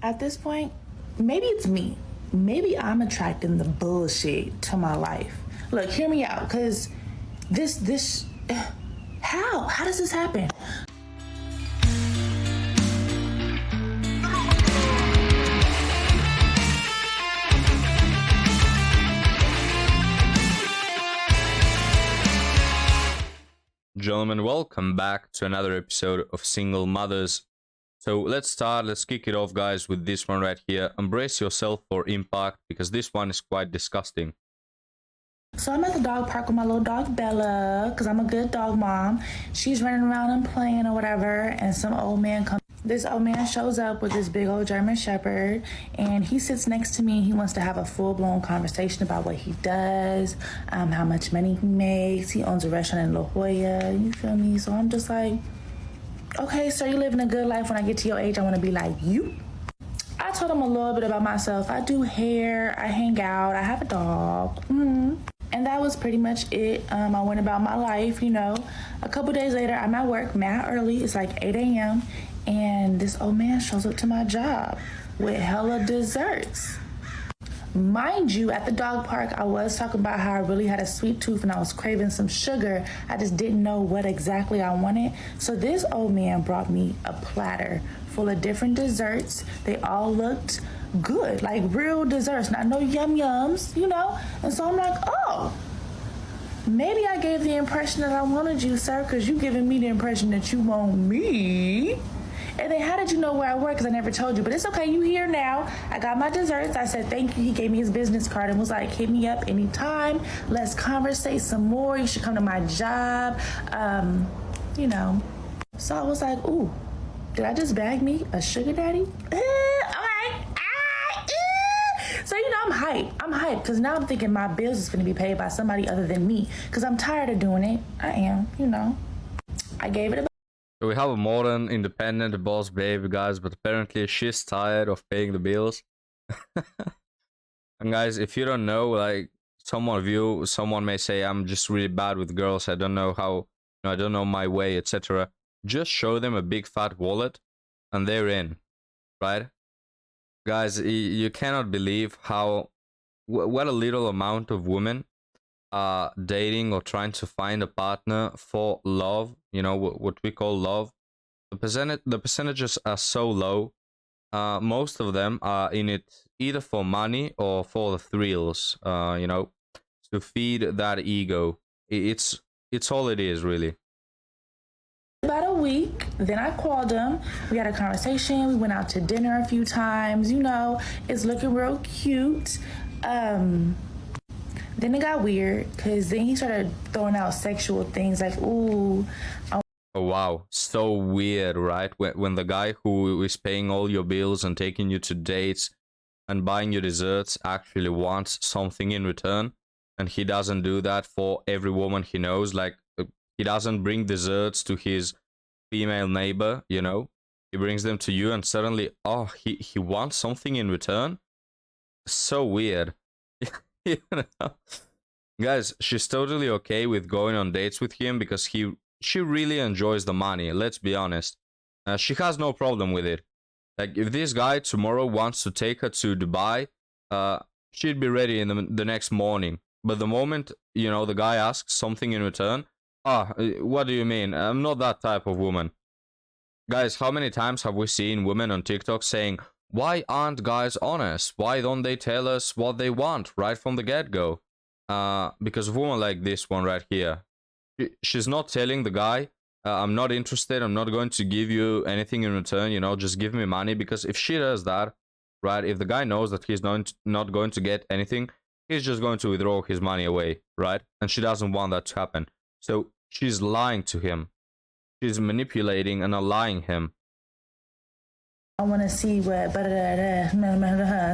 At this point, maybe it's me. Maybe I'm attracting the bullshit to my life. Look, hear me out, because how does this happen? Gentlemen, welcome back to another episode of Single Mothers. So let's kick it off, guys, with this one right here. Embrace yourself for impact, because this one is quite disgusting. So I'm at the dog park with my little dog Bella, because I'm a good dog mom. She's running around and playing or whatever, and some old man comes. This old man shows up with this big old German Shepherd, and he sits next to me. He wants to have a full-blown conversation about what he does, how much money he makes. He owns a restaurant in La Jolla, you feel me? So I'm just like, okay, sir, you're living a good life. When I get to your age, I want to be like you. I told him a little bit about myself. I do hair, I hang out, I have a dog. And that was pretty much it. I went about my life, A couple days later, I'm at work mad early. It's like 8 a.m. And this old man shows up to my job with hella desserts. Mind you, at the dog park, I was talking about how I really had a sweet tooth and I was craving some sugar. I just didn't know what exactly I wanted. So this old man brought me a platter full of different desserts. They all looked good, like real desserts, not no yum-yums, And so I'm like, oh, maybe I gave the impression that I wanted you, sir, because you giving me the impression that you want me. And then how did you know where I work? Because I never told you. But it's okay. You here now. I got my desserts. I said thank you. He gave me his business card and was like, hit me up anytime. Let's conversate some more. You should come to my job. So I was like, ooh, did I just bag me a sugar daddy? So, I'm hyped. I'm hyped because now I'm thinking my bills is going to be paid by somebody other than me because I'm tired of doing it. I am, I gave it a... So we have a modern, independent boss babe, guys, but apparently she's tired of paying the bills. And guys, if you don't know, like, someone may say, I'm just really bad with girls. I don't know how, I don't know my way, etc. Just show them a big fat wallet and they're in, right? Guys, you cannot believe what a little amount of women are dating or trying to find a partner for love, what we call love. The percentages are so low. Most of them are in it either for money or for the thrills, to feed that ego. It's all it is, really. About a week, then I called him. We had a conversation. We went out to dinner a few times. It's looking real cute. Then it got weird because then he started throwing out sexual things like, ooh. Oh, wow. So weird, right? When the guy who is paying all your bills and taking you to dates and buying you desserts actually wants something in return, and he doesn't do that for every woman he knows. Like, he doesn't bring desserts to his female neighbor, He brings them to you and suddenly, he wants something in return? So weird. Guys, she's totally okay with going on dates with him because she really enjoys the money, let's be honest. She has no problem with it. Like, if this guy tomorrow wants to take her to Dubai, she'd be ready in the next morning. But the moment, the guy asks something in return, what do you mean? I'm not that type of woman. Guys, how many times have we seen women on TikTok saying, why aren't guys honest? Why don't they tell us what they want right from the get-go? Because of women like this one right here. She's not telling the guy, I'm not interested, I'm not going to give you anything in return, just give me money. Because if she does that, right, if the guy knows that he's not going to get anything, he's just going to withdraw his money away, right? And she doesn't want that to happen. So she's lying to him. She's manipulating and allying him. I want to see what,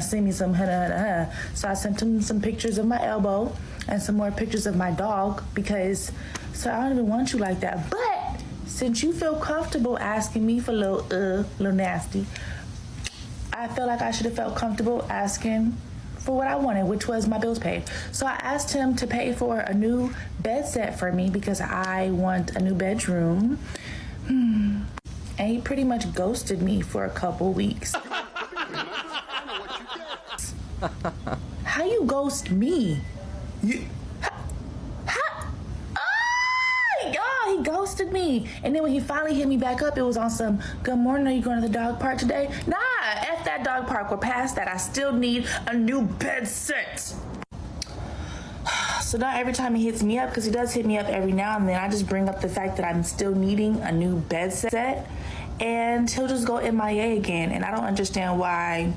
send me some, So I sent him some pictures of my elbow and some more pictures of my dog because, sir, I don't even want you like that. But since you feel comfortable asking me for little nasty, I feel like I should have felt comfortable asking for what I wanted, which was my bills paid. So I asked him to pay for a new bed set for me because I want a new bedroom. And he pretty much ghosted me for a couple weeks. How you ghost me? You, how, he ghosted me. And then when he finally hit me back up, it was on some, good morning, are you going to the dog park today? Nah, F that dog park. We're past that. I still need a new bed set. So now every time he hits me up, because he does hit me up every now and then, I just bring up the fact that I'm still needing a new bed set, and he'll just go MIA again, and I don't understand why.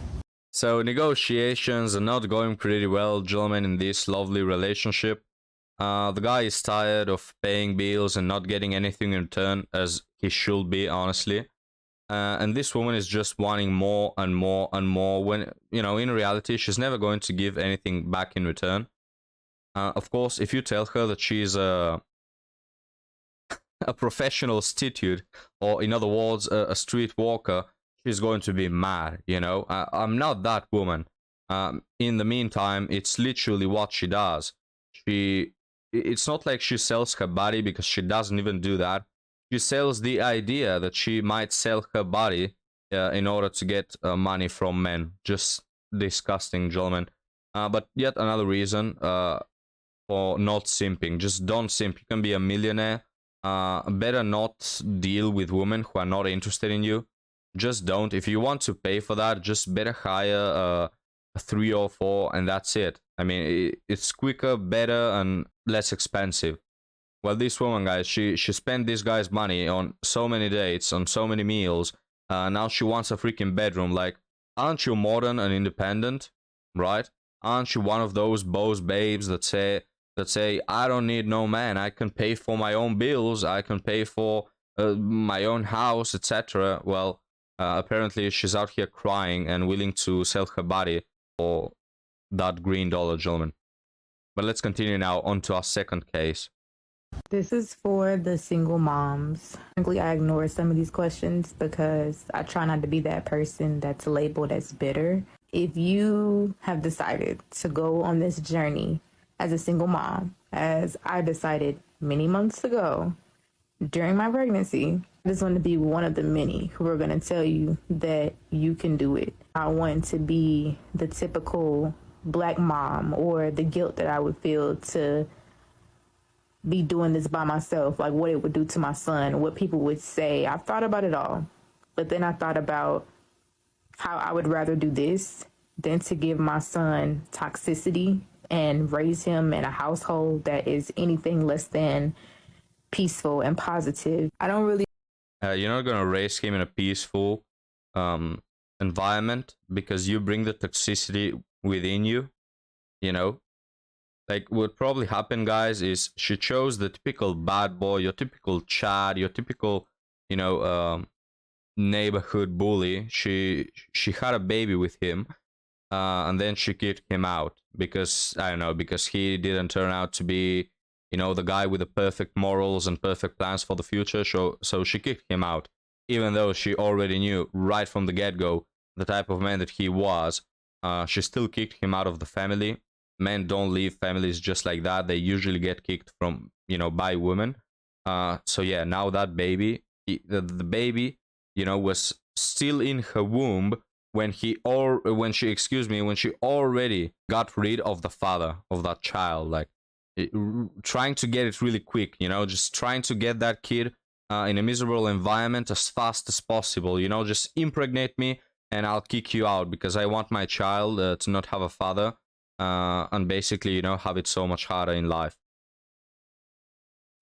So negotiations are not going pretty well, gentlemen, in this lovely relationship. The guy is tired of paying bills and not getting anything in return, as he should be, honestly. And this woman is just wanting more and more and more, when, you know, in reality, she's never going to give anything back in return. Of course, if you tell her that she's a professional prostitute, or in other words, a street walker, she's going to be mad, you know? I'm not that woman. In the meantime, it's literally what she does. It's not like she sells her body, because she doesn't even do that. She sells the idea that she might sell her body in order to get money from men. Just disgusting, gentlemen. But yet another reason for not simping. Just don't simp. You can be a millionaire. Better not deal with women who are not interested in you. Just don't. If you want to pay for that, just better hire a 3 or 4, and that's it. I mean, it's quicker, better, and less expensive. Well, this woman, guys, she spent this guy's money on so many dates, on so many meals. Now she wants a freaking bedroom. Like, aren't you modern and independent, right? Aren't you one of those boss babes that say, I don't need no man. I can pay for my own bills. I can pay for my own house, etc. Well, apparently she's out here crying and willing to sell her body for that green dollar, gentlemen. But let's continue now on to our second case. This is for the single moms. Frankly, I ignore some of these questions because I try not to be that person that's labeled as bitter. If you have decided to go on this journey as a single mom, as I decided many months ago during my pregnancy, I just want to be one of the many who are going to tell you that you can do it. I want to be the typical Black mom, or the guilt that I would feel to be doing this by myself, like what it would do to my son, what people would say. I've thought about it all, but then I thought about how I would rather do this than to give my son toxicity and raise him in a household that is anything less than peaceful and positive. I don't really. You're not gonna raise him in a peaceful environment, because you bring the toxicity within you. You know, like what probably happened, guys, is she chose the typical bad boy, your typical Chad, your typical, you know, neighborhood bully. She had a baby with him, and then she kicked him out because, I don't know, because he didn't turn out to be, you know, the guy with the perfect morals and perfect plans for the future. So she kicked him out, even though she already knew right from the get-go the type of man that he was. She still kicked him out of the family. Men don't leave families just like that. They usually get kicked from, you know, by women. So yeah, now that baby, the baby, you know, was still in her womb when she already got rid of the father of that child. Like, trying to get it really quick, you know, just trying to get that kid in a miserable environment as fast as possible. You know, just impregnate me and I'll kick you out, because I want my child to not have a father, and basically, you know, have it so much harder in life.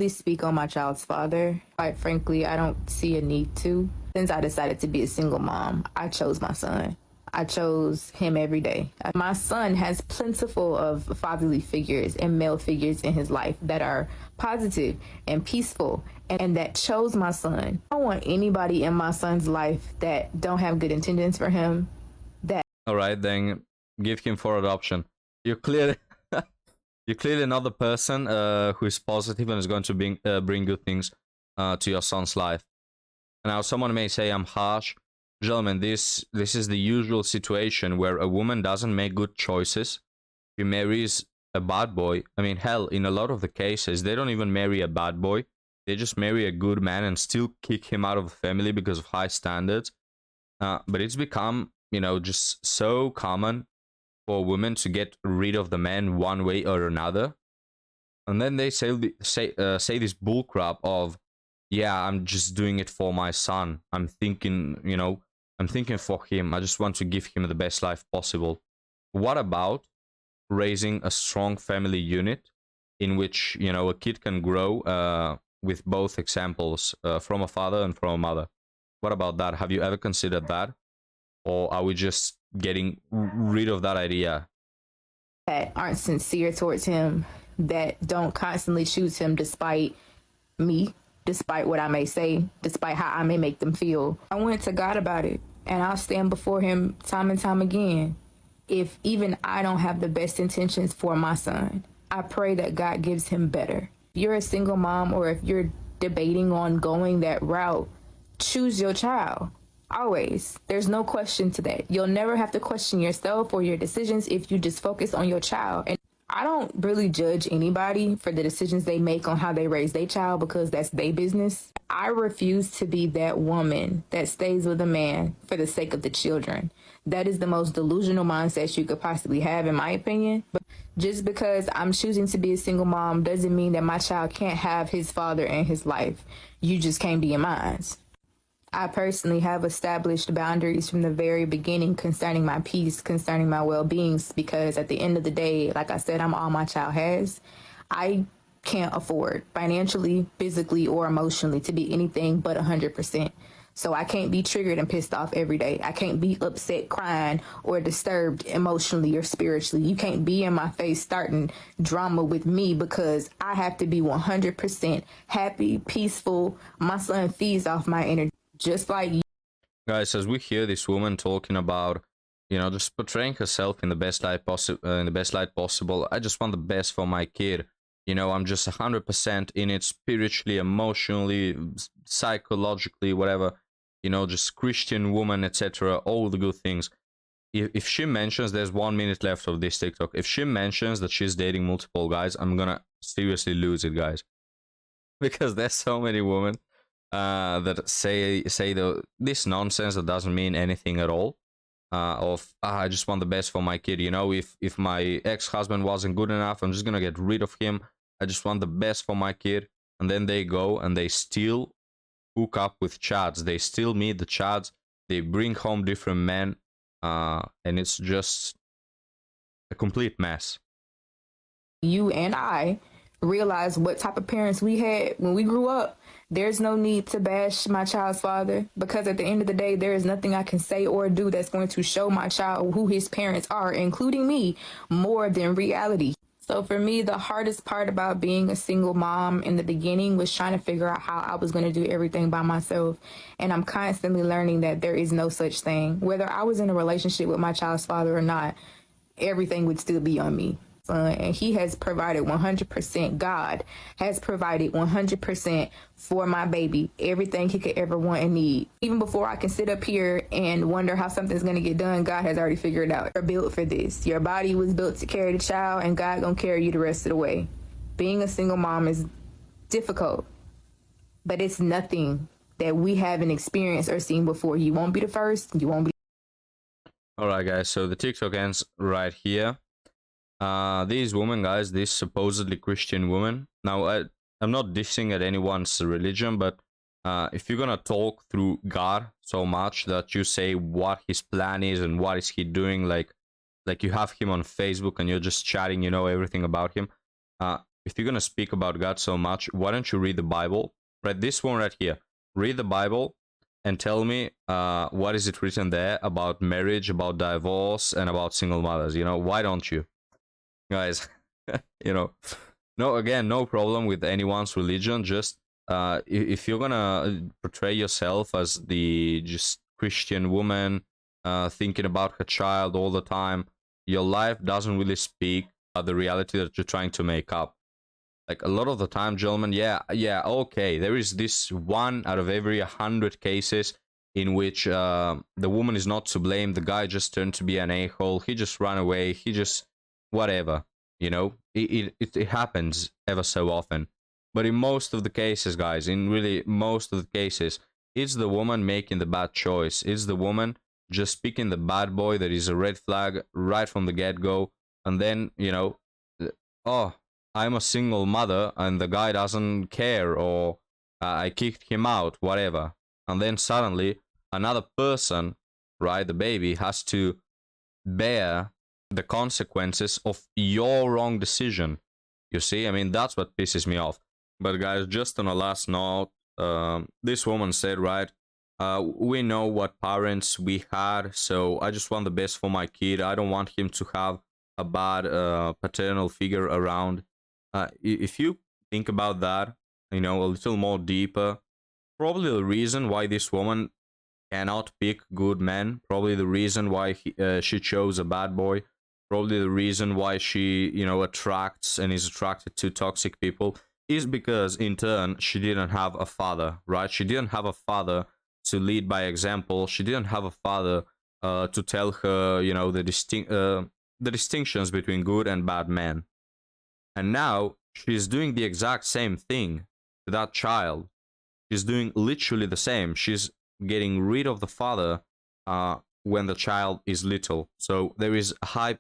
Speak on my child's father. Quite frankly, I don't see a need to. Since I decided to be a single mom, I chose my son. I chose him every day. My son has plentiful of fatherly figures and male figures in his life that are positive and peaceful, and that chose my son. I don't want anybody in my son's life that don't have good intentions for him. All right, then give him for adoption. You're clearly not the person who is positive and is going to bring good things to your son's life. Now, someone may say I'm harsh. Gentlemen, this is the usual situation where a woman doesn't make good choices. She marries a bad boy. I mean, hell, in a lot of the cases, they don't even marry a bad boy. They just marry a good man and still kick him out of the family because of high standards. But it's become, you know, just so common for women to get rid of the man one way or another, and then they say this bullcrap of, yeah, I'm just doing it for my son. I'm thinking, I'm thinking for him. I just want to give him the best life possible. What about raising a strong family unit in which, a kid can grow with both examples, from a father and from a mother? What about that? Have you ever considered that? Or are we just getting rid of that idea? That aren't sincere towards him, that don't constantly choose him despite me, despite what I may say, despite how I may make them feel. I went to God about it, and I'll stand before him time and time again. If even I don't have the best intentions for my son, I pray that God gives him better. If you're a single mom, or if you're debating on going that route, choose your child. Always. There's no question to that. You'll never have to question yourself or your decisions if you just focus on your child. And I don't really judge anybody for the decisions they make on how they raise their child, because that's their business. I refuse to be that woman that stays with a man for the sake of the children. That is the most delusional mindset you could possibly have, in my opinion. But just because I'm choosing to be a single mom doesn't mean that my child can't have his father and his life. You just can't be in mine. I personally have established boundaries from the very beginning concerning my peace, concerning my well-being, because at the end of the day, like I said, I'm all my child has. I can't afford financially, physically, or emotionally to be anything but 100%. So I can't be triggered and pissed off every day. I can't be upset, crying, or disturbed emotionally or spiritually. You can't be in my face starting drama with me, because I have to be 100% happy, peaceful. My son feeds off my energy. Just like you. Guys, as we hear this woman talking about, just portraying herself in the best light possible, I just want the best for my kid. I'm just 100% in it, spiritually, emotionally, psychologically, whatever. Just Christian woman, etc. All the good things. If she mentions, there's 1 minute left of this TikTok. If she mentions that she's dating multiple guys, I'm gonna seriously lose it, guys, because there's so many women that say this nonsense that doesn't mean anything at all. I just want the best for my kid. If my ex-husband wasn't good enough, I'm just gonna get rid of him. I just want the best for my kid. And then they go and they still hook up with chads. They still meet the chads. They bring home different men, and it's just a complete mess. You and I realize what type of parents we had when we grew up. There's no need to bash my child's father, because at the end of the day, there is nothing I can say or do that's going to show my child who his parents are, including me, more than reality. So for me, the hardest part about being a single mom in the beginning was trying to figure out how I was going to do everything by myself. And I'm constantly learning that there is no such thing. Whether I was in a relationship with my child's father or not, everything would still be on me. And he has provided 100%. God has provided 100% for my baby, everything he could ever want and need. Even before I can sit up here and wonder how something's going to get done, God has already figured it out. You're built for this. Your body was built to carry the child, and God gonna carry you the rest of the way. Being a single mom is difficult, but it's nothing that we haven't experienced or seen before. You won't be the first. You won't be. All right, guys. So the TikTok ends right here. These women, guys, this supposedly Christian woman. Now, I'm not dissing at anyone's religion, but if you're gonna talk through God so much that you say what his plan is and what is he doing, like you have him on Facebook and you're just chatting, everything about him. If you're gonna speak about God so much, why don't you read the Bible? Right, this one right here. Read the Bible and tell me what is it written there about marriage, about divorce, and about single mothers. Why don't you? Guys, no problem with anyone's religion. Just if you're gonna portray yourself as the just Christian woman, thinking about her child all the time, your life doesn't really speak about the reality that you're trying to make up. Like a lot of the time, gentlemen, okay, there is this 1 out of every 100 cases in which the woman is not to blame. The guy just turned to be an a-hole. He just ran away. He just whatever, it happens ever so often. But in most of the cases, guys, in really most of the cases, it's the woman making the bad choice. It's the woman just picking the bad boy that is a red flag right from the get-go, and then, you know, oh, I'm a single mother and the guy doesn't care, or I kicked him out, whatever. And then suddenly another person, right, the baby, has to bear the consequences of your wrong decision. You see, I mean, that's what pisses me off. But guys, just on a last note, this woman said, right, we know what parents we had, so I just want the best for my kid. I don't want him to have a bad paternal figure around. If you think about that, you know, a little more deeper, probably the reason why this woman cannot pick good men, probably the reason why she chose a bad boy, probably the reason why she, you know, attracts and is attracted to toxic people, is because in turn she didn't have a father, right? She didn't have a father to lead by example. She didn't have a father to tell her, you know, the distinctions between good and bad men. And now she's doing the exact same thing to that child. She's doing literally the same. She's getting rid of the father when the child is little. So there is a high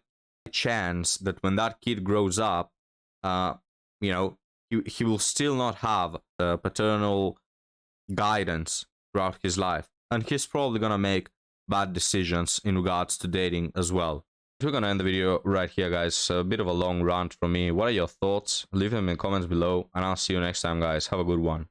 chance that when that kid grows up, you know, he will still not have paternal guidance throughout his life. And he's probably going to make bad decisions in regards to dating as well. We're going to end the video right here, guys. A bit of a long rant from me. What are your thoughts? Leave them in the comments below, and I'll see you next time, guys. Have a good one.